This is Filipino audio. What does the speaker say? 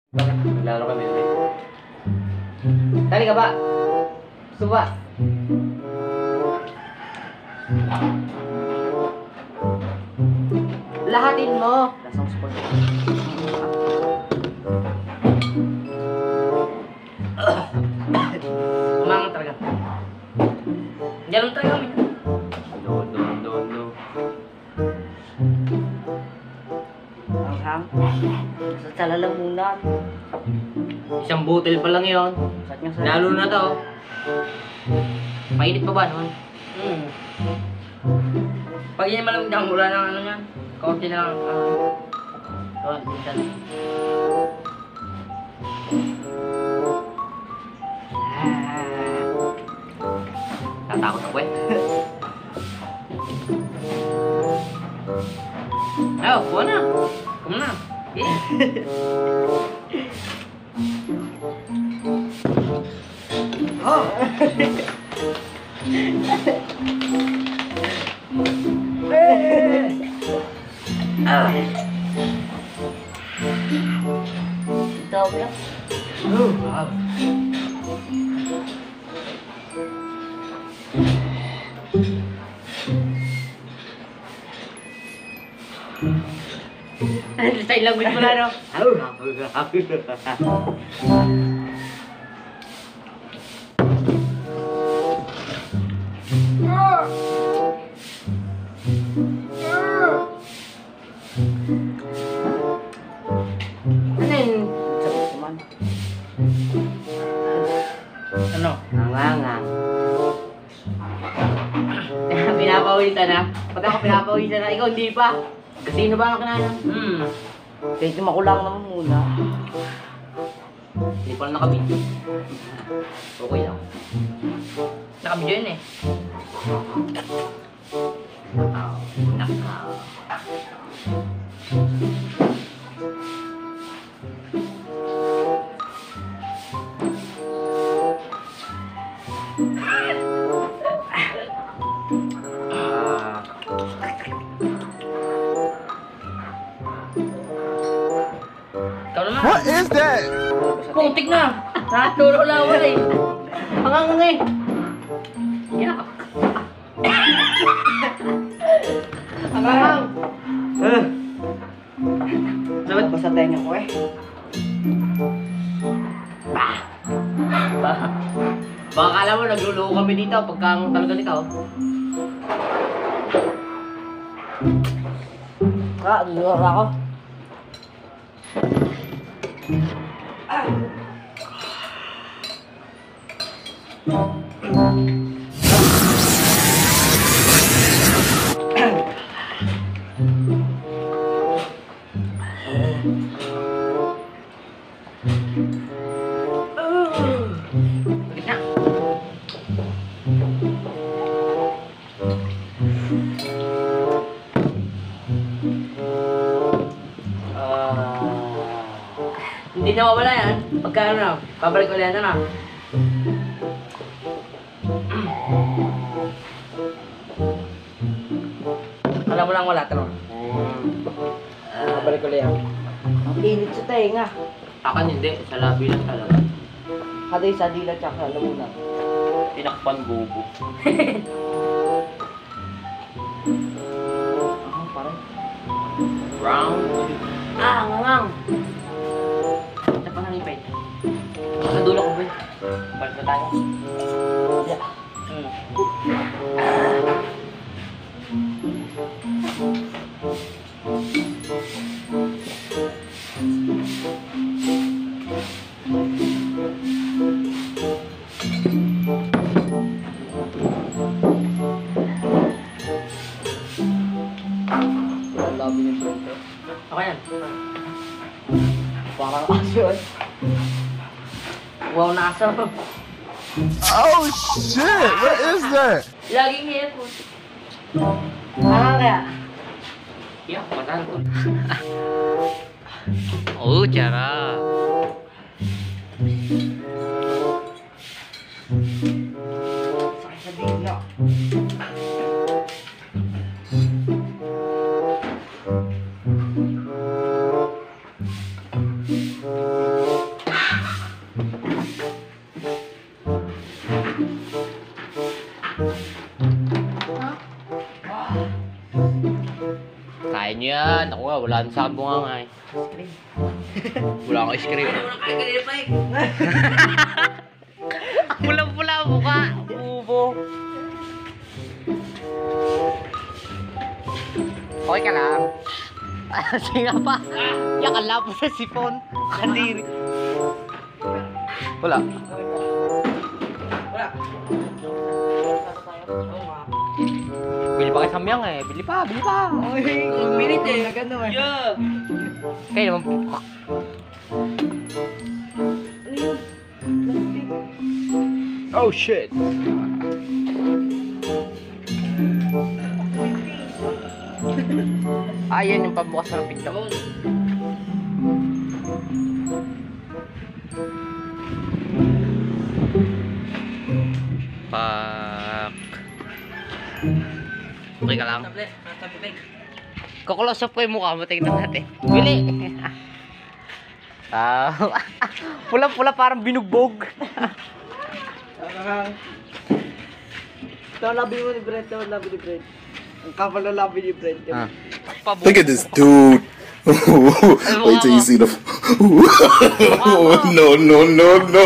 Bakit? Naglaro kami ulit. Tali ka ba? Gusto ba? Lahatin mo. Lasang sport. Umangang talaga. Diyan lang talaga kami. No. Ang sa talalang muna. Isang butil pa lang yun. Sat niya sa... Lalo na to. Mainit pa ba naman? Pag yun malamig na mula ng ano yan. Kaunti na lang. Doon, minsan. Tatakot ako eh. Ayaw, kuha na. Kuha na. Oh! Tawag lang. Style language mo na, no? Ano yun? Sakit naman. Ano? Nangangang. Pinapawisan na. Pag ako pinapawisan na, ikaw hindi pa. Kasino ba ang kinain? Kahit makulang naman muna. Hindi pa lang nakabidyo. Okay lang. Nakabidyo yun eh. Nakaw. Ikaw naman. What is that? Putik na! Natulog na ako eh. Hangang eh. Yeah. Hangang. Dapat ba sa tenga ko eh? Baka kala mo nagluloko kami dito pagka talaga nito. Lura ako. Bakit na? Hindi na mawala yan. Pagka ano na, pabalik ulit na. Alam mo lang wala, taro. Pabalik ulit yan. Ang init sa tenga. Akan hindi, sa labi lang talaga. Kaday sa dila tsaka alam mo na. Tinakpan bubo. Parang. Round 2. Ngangang. Ito pa nang ipay. Sa dulo ko, boy. Balik na tayo. Yeah. Labi niyo siya. Okay yan. Parang aso eh. Wow, nasa. Oh shit! What is that? Laging hipo. Kaya. Yeah, matahan ko. Oh, tsara. Sakit sa dila. wala na sa bunga nga eh. Wala akong ice cream. Pulang-pula ang mukha. Ubo. Okay ka lang. Sige nga pa. Yakala po sa sipon. Kadiri. Wala. Wala. Bili pa kayo sa miyang eh. Bili pa, bili pa. Ay, minute eh. Nagano eh. Kaya naman po. Oh shit. Ayan yung pambukas ng pinto. Pak. Okay ka lang. Kukulose up ko yung mukha mo. Tingnan natin. Bili. Pula-pula parang binugbog. Ito, labi mo ni Brent. Ito, labi ni Brent. Ang kapal na labi ni Brent. Look at this dude. Wait till you see the. No, no, no, no.